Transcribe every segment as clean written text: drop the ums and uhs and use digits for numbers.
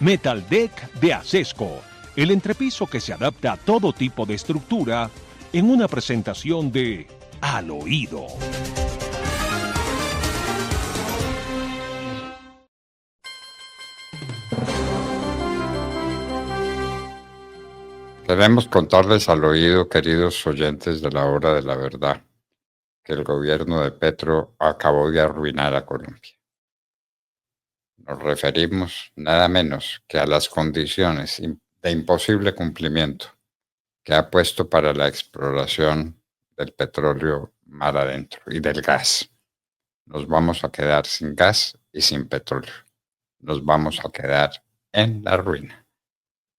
Metal Deck de Acesco, el entrepiso que se adapta a todo tipo de estructura en una presentación de Al Oído. Queremos contarles al oído, queridos oyentes de la Hora de la Verdad, que el gobierno de Petro acabó de arruinar a Colombia. Nos referimos nada menos que a las condiciones de imposible cumplimiento que ha puesto para la exploración del petróleo mar adentro y del gas. Nos vamos a quedar sin gas y sin petróleo. Nos vamos a quedar en la ruina.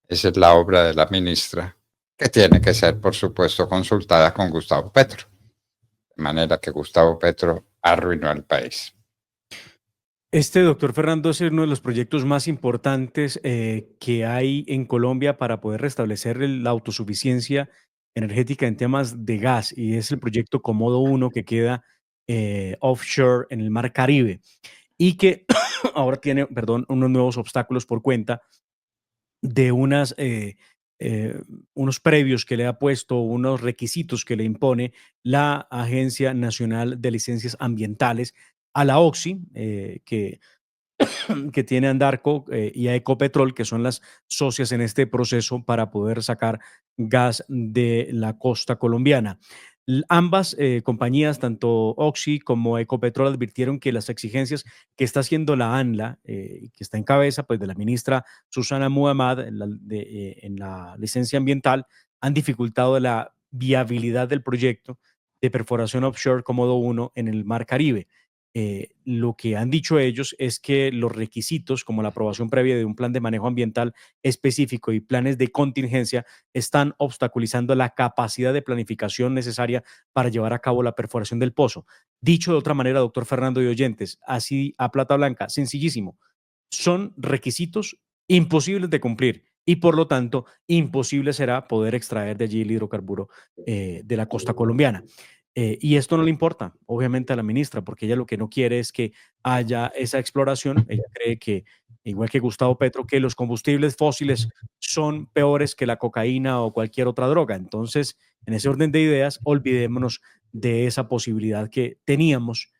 Esa es la obra de la ministra, que tiene que ser, por supuesto, consultada con Gustavo Petro. De manera que Gustavo Petro arruinó al país. Doctor Fernando, es uno de los proyectos más importantes que hay en Colombia para poder restablecer la autosuficiencia energética en temas de gas, y es el proyecto Comodo 1 que queda offshore en el Mar Caribe y que ahora tiene, unos nuevos obstáculos por cuenta de unos previos que le ha puesto, unos requisitos que le impone la Agencia Nacional de Licencias Ambientales a la OXI, que tiene a Andarco y a Ecopetrol, que son las socias en este proceso para poder sacar gas de la costa colombiana. Ambas compañías, tanto Oxy como Ecopetrol, advirtieron que las exigencias que está haciendo la ANLA, que está en cabeza pues, de la ministra Susana Muhammad en la licencia ambiental, han dificultado la viabilidad del proyecto de perforación offshore Comodo 1 en el Mar Caribe. Lo que han dicho ellos es que los requisitos, como la aprobación previa de un plan de manejo ambiental específico y planes de contingencia, están obstaculizando la capacidad de planificación necesaria para llevar a cabo la perforación del pozo. Dicho de otra manera, doctor Fernando y oyentes, así a plata blanca, sencillísimo, son requisitos imposibles de cumplir y por lo tanto imposible será poder extraer de allí el hidrocarburo de la costa colombiana. Y esto no le importa, obviamente, a la ministra, porque ella lo que no quiere es que haya esa exploración. Ella cree que, igual que Gustavo Petro, que los combustibles fósiles son peores que la cocaína o cualquier otra droga. Entonces, en ese orden de ideas, olvidémonos de esa posibilidad que teníamos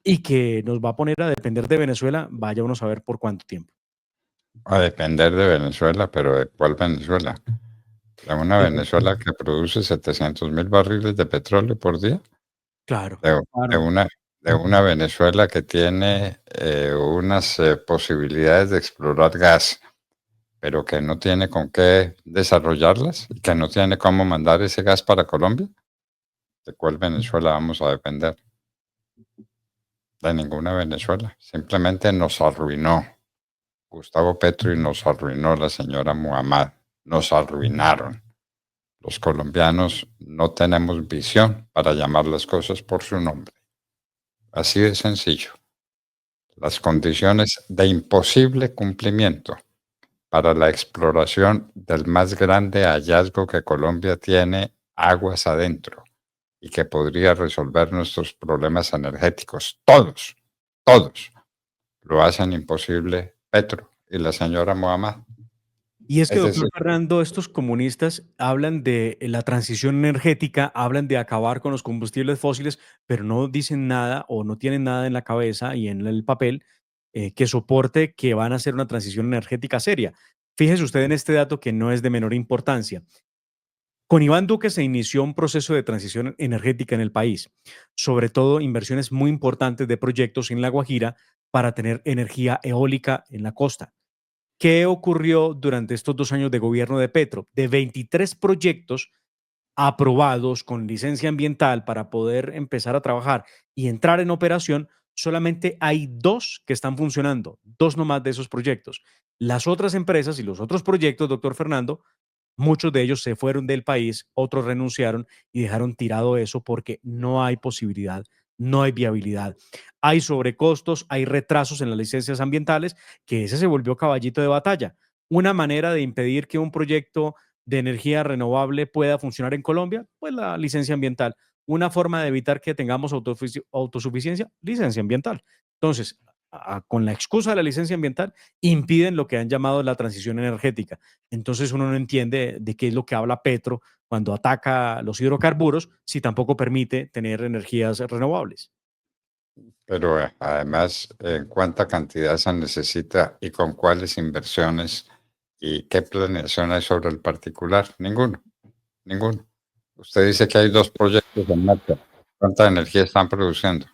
y que nos va a poner a depender de Venezuela, vaya uno a saber por cuánto tiempo. A depender de Venezuela, pero ¿de cuál Venezuela? ¿De una Venezuela que produce 700.000 barriles de petróleo por día? Claro, ¿De, de claro. una, de una Venezuela que tiene unas posibilidades de explorar gas, pero que no tiene con qué desarrollarlas y que no tiene cómo mandar ese gas para Colombia? ¿De cuál Venezuela vamos a depender? De ninguna Venezuela. Simplemente nos arruinó Gustavo Petro y nos arruinó la señora Muhammad. Nos arruinaron. Los colombianos no tenemos visión para llamar las cosas por su nombre. Así de sencillo. Las condiciones de imposible cumplimiento para la exploración del más grande hallazgo que Colombia tiene aguas adentro y que podría resolver nuestros problemas energéticos. Todos, todos lo hacen imposible Petro y la señora Muhammad. Y es que, Es doctor decir, Fernando, estos comunistas hablan de la transición energética, hablan de acabar con los combustibles fósiles, pero no dicen nada o no tienen nada en la cabeza y en el papel que soporte que van a hacer una transición energética seria. Fíjese usted en este dato que no es de menor importancia. Con Iván Duque se inició un proceso de transición energética en el país, sobre todo inversiones muy importantes de proyectos en La Guajira para tener energía eólica en la costa. ¿Qué ocurrió durante estos 2 años de gobierno de Petro? De 23 proyectos aprobados con licencia ambiental para poder empezar a trabajar y entrar en operación, solamente hay 2 que están funcionando, 2 nomás de esos proyectos. Las otras empresas y los otros proyectos, doctor Fernando, muchos de ellos se fueron del país, otros renunciaron y dejaron tirado eso porque no hay posibilidad, no hay viabilidad. Hay sobrecostos, hay retrasos en las licencias ambientales, que ese se volvió caballito de batalla. Una manera de impedir que un proyecto de energía renovable pueda funcionar en Colombia, pues la licencia ambiental. Una forma de evitar que tengamos autosuficiencia, licencia ambiental. Entonces, con la excusa de la licencia ambiental, impiden lo que han llamado la transición energética. Entonces uno no entiende de qué es lo que habla Petro cuando ataca los hidrocarburos, si tampoco permite tener energías renovables. Pero además, ¿en cuánta cantidad se necesita y con cuáles inversiones y qué planeación hay sobre el particular? Ninguno, ninguno. Usted dice que hay 2 proyectos en marcha. ¿Cuánta energía están produciendo?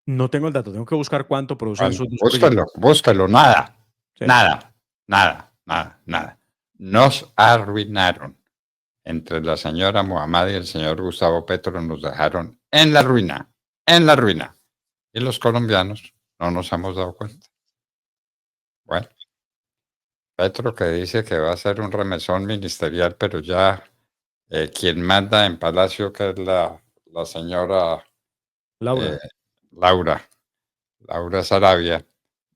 No tengo el dato, tengo que buscar cuánto producen Bueno, esos dos búsquelo, proyectos. búsquelo, nada, Sí. nada, nada, nada, nada. Nos arruinaron. Entre la señora Muhammad y el señor Gustavo Petro nos dejaron en la ruina, en la ruina. Y los colombianos no nos hemos dado cuenta. Bueno, Petro que dice que va a hacer un remesón ministerial, pero ya quien manda en Palacio, que es la señora Laura. eh, Laura, Laura Sarabia,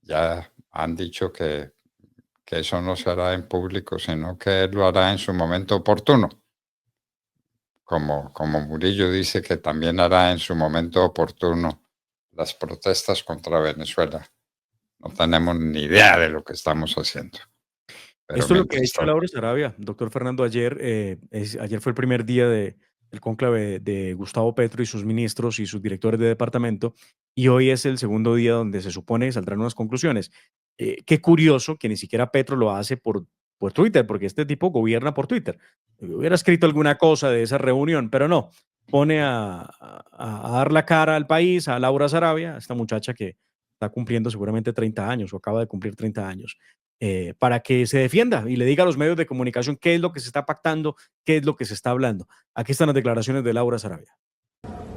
ya han dicho que eso no se hará en público, sino que él lo hará en su momento oportuno. Como Murillo dice que también hará en su momento oportuno las protestas contra Venezuela. No tenemos ni idea de lo que estamos haciendo. Pero Esto es lo que ha mientras dicho tanto, Laura Sarabia, doctor Fernando, ayer. Ayer fue el primer día del cónclave de Gustavo Petro y sus ministros y sus directores de departamento, y hoy es el segundo día donde se supone que saldrán unas conclusiones. Qué curioso que ni siquiera Petro lo hace por Twitter, porque este tipo gobierna por Twitter. Hubiera escrito alguna cosa de esa reunión, pero no. Pone a dar la cara al país, a Laura Sarabia, esta muchacha que está cumpliendo seguramente 30 años o acaba de cumplir 30 años, para que se defienda y le diga a los medios de comunicación qué es lo que se está pactando, qué es lo que se está hablando. Aquí están las declaraciones de Laura Sarabia.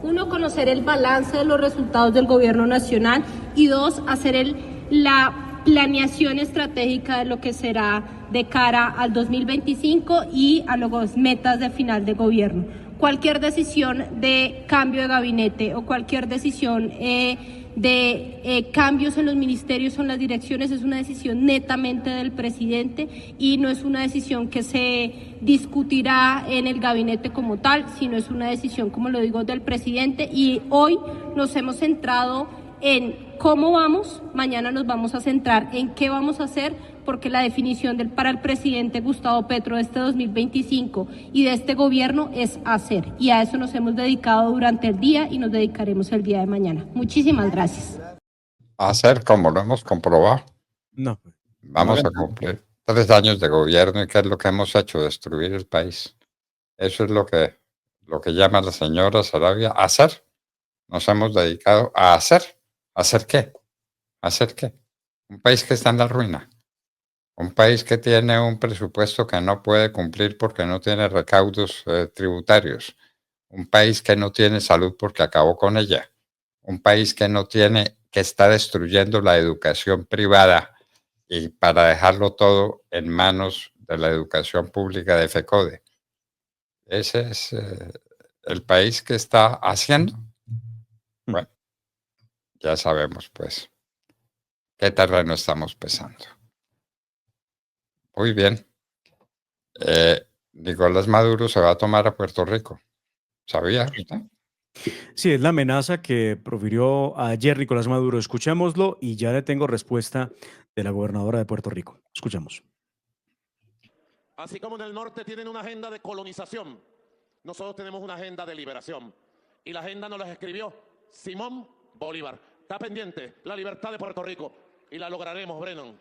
Uno, conocer el balance de los resultados del gobierno nacional, y dos, hacer la planeación estratégica de lo que será de cara al 2025 y a las metas de final de gobierno. Cualquier decisión de cambio de gabinete o cualquier decisión de cambios en los ministerios o en las direcciones es una decisión netamente del presidente, y no es una decisión que se discutirá en el gabinete como tal, sino es una decisión, como lo digo, del presidente. Y hoy nos hemos centrado en cómo vamos, mañana nos vamos a centrar en qué vamos a hacer, porque la definición para el presidente Gustavo Petro de este 2025 y de este gobierno es hacer, y a eso nos hemos dedicado durante el día y nos dedicaremos el día de mañana. Muchísimas gracias. hacer como lo hemos comprobado. No. Vamos a cumplir 3 años de gobierno y ¿qué es lo que hemos hecho? Destruir el país. Eso es lo que llama la señora Sarabia hacer. Nos hemos dedicado a hacer. ¿Hacer qué? ¿Hacer qué? Un país que está en la ruina. Un país que tiene un presupuesto que no puede cumplir porque no tiene recaudos tributarios. Un país que no tiene salud porque acabó con ella. Un país que está destruyendo la educación privada y para dejarlo todo en manos de la educación pública de FECODE. Ese es el país que está haciendo. Bueno, ya sabemos pues qué terreno estamos pisando. Muy bien. Nicolás Maduro se va a tomar a Puerto Rico. ¿Sabía usted? Sí, es la amenaza que profirió ayer Nicolás Maduro. Escuchémoslo y ya le tengo respuesta de la gobernadora de Puerto Rico. Escuchemos. Así como en el norte tienen una agenda de colonización, nosotros tenemos una agenda de liberación. Y la agenda nos la escribió Simón Bolívar. Está pendiente la libertad de Puerto Rico y la lograremos, Brennan,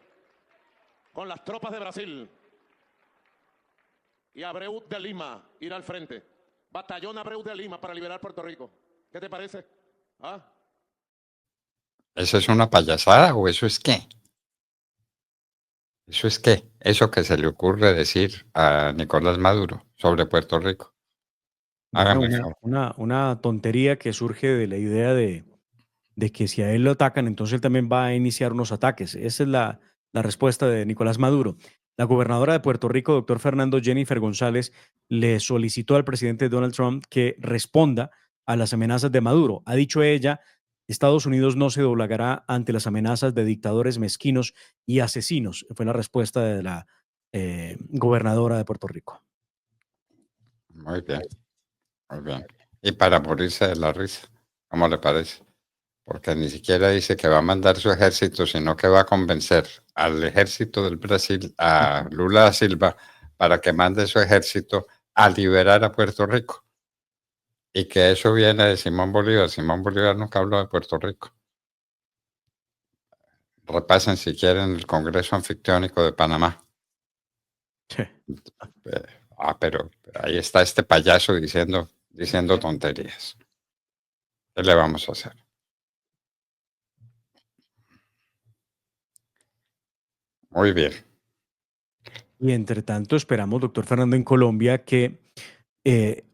con las tropas de Brasil. Y Abreu de Lima irá al frente. Batallón Abreu de Lima para liberar Puerto Rico. ¿Qué te parece? ¿Ah? ¿Eso es una payasada o eso es qué? ¿Eso es qué? Eso que se le ocurre decir a Nicolás Maduro sobre Puerto Rico. Bueno, Hágame el favor. una tontería que surge de la idea de que si a él lo atacan, entonces él también va a iniciar unos ataques. Esa es la respuesta de Nicolás Maduro. La gobernadora de Puerto Rico, doctor Fernando Jennifer González, le solicitó al presidente Donald Trump que responda a las amenazas de Maduro. Ha dicho ella, Estados Unidos no se doblegará ante las amenazas de dictadores mezquinos y asesinos. Fue la respuesta de la gobernadora de Puerto Rico. Muy bien, muy bien. Y para morirse de la risa, ¿cómo le parece? porque ni siquiera dice que va a mandar su ejército, sino que va a convencer al ejército del Brasil, a Lula da Silva, para que mande su ejército a liberar a Puerto Rico. Y que eso viene de Simón Bolívar. Simón Bolívar nunca habló de Puerto Rico. Repasen si quieren el Congreso Anfictiónico de Panamá. Sí. Pero ahí está este payaso diciendo tonterías. ¿Qué le vamos a hacer? Muy bien. Y entre tanto esperamos, doctor Fernando, en Colombia que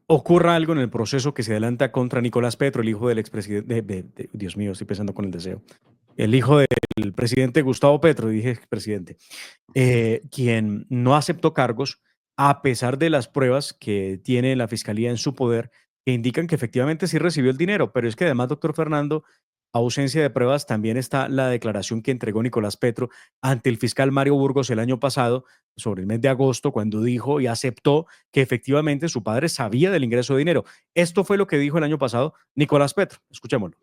ocurra algo en el proceso que se adelanta contra Nicolás Petro, el hijo del expresidente, Dios mío, estoy pensando con el deseo, el hijo del presidente Gustavo Petro, dije expresidente, quien no aceptó cargos a pesar de las pruebas que tiene la fiscalía en su poder que indican que efectivamente sí recibió el dinero, pero es que además, doctor Fernando, ausencia de pruebas, también está la declaración que entregó Nicolás Petro ante el fiscal Mario Burgos el año pasado, sobre el mes de agosto, cuando dijo y aceptó que efectivamente su padre sabía del ingreso de dinero. Esto fue lo que dijo el año pasado Nicolás Petro. Escuchémoslo.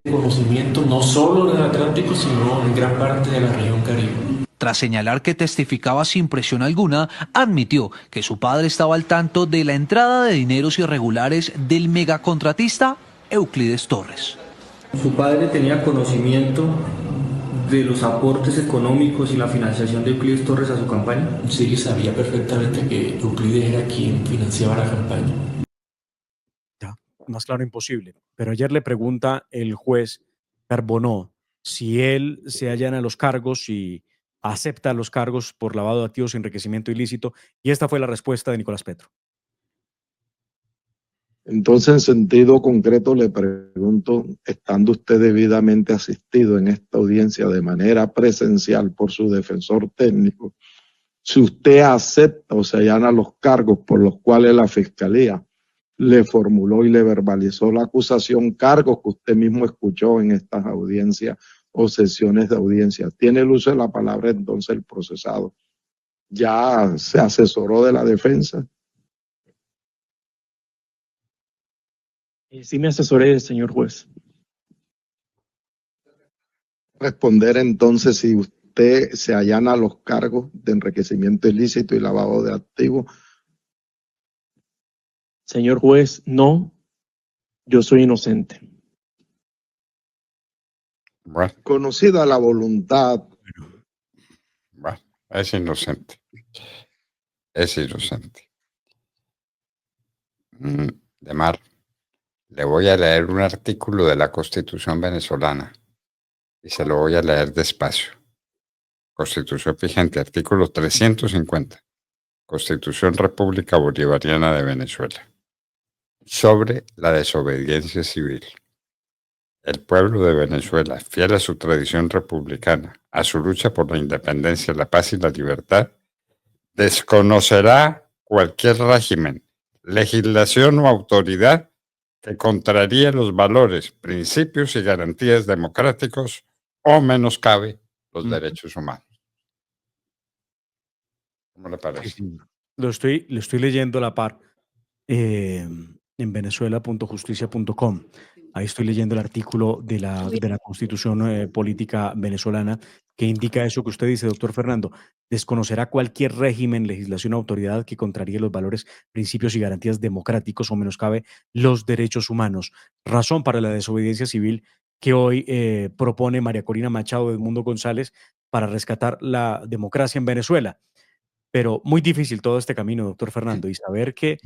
Conocimiento no solo del Atlántico, sino en gran parte de la región Caribe. Tras señalar que testificaba sin presión alguna, admitió que su padre estaba al tanto de la entrada de dineros irregulares del megacontratista Euclides Torres. Su padre tenía conocimiento de los aportes económicos y la financiación de Euclides Torres a su campaña. Sí, sabía perfectamente que Euclides era quien financiaba la campaña. Ya, más claro imposible. Pero ayer le pregunta el juez Carbonó si él se allana a los cargos y acepta los cargos por lavado de activos y enriquecimiento ilícito, y esta fue la respuesta de Nicolás Petro. Entonces, en sentido concreto, le pregunto, estando usted debidamente asistido en esta audiencia de manera presencial por su defensor técnico, si usted acepta o se allana los cargos por los cuales la Fiscalía le formuló y le verbalizó la acusación, cargos que usted mismo escuchó en estas audiencias o sesiones de audiencia, tiene el uso de la palabra entonces el procesado. ¿Ya se asesoró de la defensa? Sí me asesoré, señor juez. Responder entonces si usted se allana los cargos de enriquecimiento ilícito y lavado de activos. Señor juez, no, yo soy inocente. Bueno, Conocida la voluntad. bueno, es inocente. Es inocente. De Mar, le voy a leer un artículo de la Constitución venezolana y se lo voy a leer despacio. Constitución vigente, artículo 350. Constitución República Bolivariana de Venezuela. Sobre la desobediencia civil. El pueblo de Venezuela, fiel a su tradición republicana, a su lucha por la independencia, la paz y la libertad, desconocerá cualquier régimen, legislación o autoridad que contraríe los valores, principios y garantías democráticos o menoscabe los derechos humanos. ¿Cómo le parece? Lo estoy leyendo a la par en venezuela.justicia.com. Ahí estoy leyendo el artículo de la Constitución Política venezolana que indica eso que usted dice, doctor Fernando. Desconocerá cualquier régimen, legislación o autoridad que contraríe los valores, principios y garantías democráticos o menoscabe los derechos humanos. Razón para la desobediencia civil que hoy propone María Corina Machado de Edmundo González para rescatar la democracia en Venezuela. Pero muy difícil todo este camino, doctor Fernando, y saber que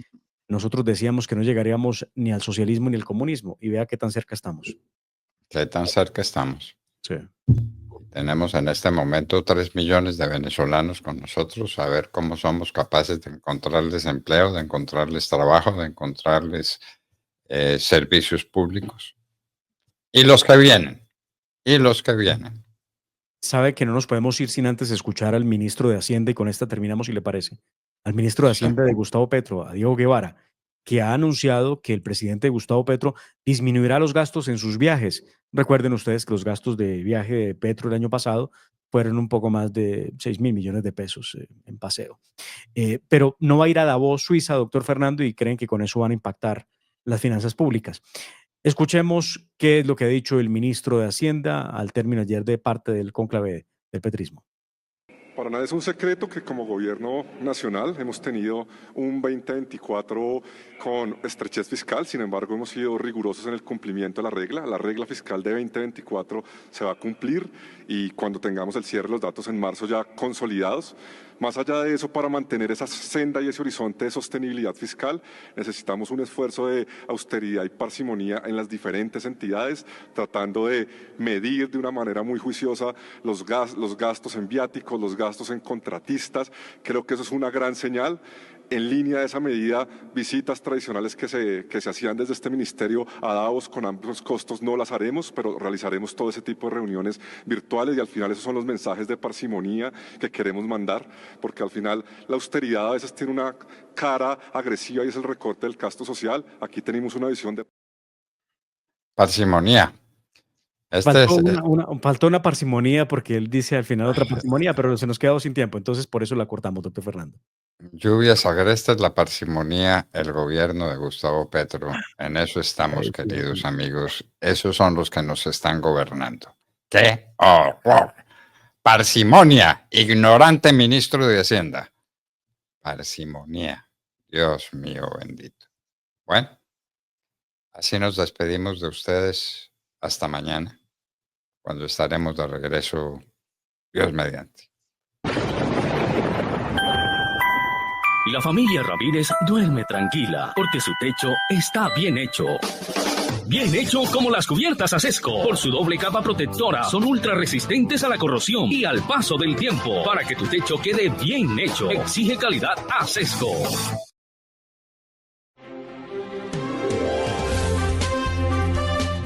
nosotros decíamos que no llegaríamos ni al socialismo ni al comunismo, y vea qué tan cerca estamos. ¿Qué tan cerca estamos? Sí. Tenemos en este momento 3 millones de venezolanos con nosotros, a ver cómo somos capaces de encontrarles empleo, de encontrarles trabajo, de encontrarles servicios públicos. Y los que vienen, Sabe que no nos podemos ir sin antes escuchar al ministro de Hacienda, y con esta terminamos, si le parece. Al ministro de Hacienda de Gustavo Petro, a Diego Guevara, que ha anunciado que el presidente Gustavo Petro disminuirá los gastos en sus viajes. Recuerden ustedes que los gastos de viaje de Petro el año pasado fueron un poco más de 6.000 millones de pesos en paseo. Pero no va a ir a Davos, Suiza, doctor Fernando, y creen que con eso van a impactar las finanzas públicas. Escuchemos qué es lo que ha dicho el ministro de Hacienda al término ayer de parte del cónclave del petrismo. Para nada es un secreto que como gobierno nacional hemos tenido un 2024 con estrechez fiscal, sin embargo hemos sido rigurosos en el cumplimiento de la regla. La regla fiscal de 2024 se va a cumplir y cuando tengamos el cierre de los datos en marzo ya consolidados. Más allá de eso, para mantener esa senda y ese horizonte de sostenibilidad fiscal, necesitamos un esfuerzo de austeridad y parsimonía en las diferentes entidades, tratando de medir de una manera muy juiciosa los gastos en viáticos, los gastos en contratistas. Creo que eso es una gran señal. En línea de esa medida, visitas tradicionales que se hacían desde este ministerio a Davos con amplios costos no las haremos, pero realizaremos todo ese tipo de reuniones virtuales y al final esos son los mensajes de parsimonía que queremos mandar, porque al final la austeridad a veces tiene una cara agresiva y es el recorte del gasto social. Aquí tenemos una visión de parsimonía. Faltó una parsimonía porque él dice al final otra parsimonía, pero se nos quedó sin tiempo, entonces por eso la cortamos, doctor Fernando. Lluvias agrestes, la parsimonía, el gobierno de Gustavo Petro. En eso estamos, queridos amigos. Esos son los que nos están gobernando. ¡Qué horror! Parsimonia, ignorante ministro de Hacienda. Parsimonía. Dios mío bendito. Bueno, así nos despedimos de ustedes hasta mañana, cuando estaremos de regreso, Dios mediante. La familia Ramírez duerme tranquila porque su techo está bien hecho. Bien hecho como las cubiertas Acesco. Por su doble capa protectora, son ultra resistentes a la corrosión y al paso del tiempo. Para que tu techo quede bien hecho, exige calidad Acesco.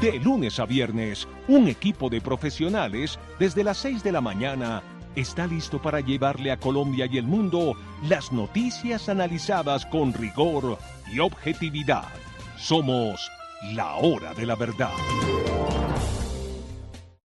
De lunes a viernes, un equipo de profesionales desde las 6 de la mañana está listo para llevarle a Colombia y el mundo las noticias analizadas con rigor y objetividad. Somos La Hora de la Verdad.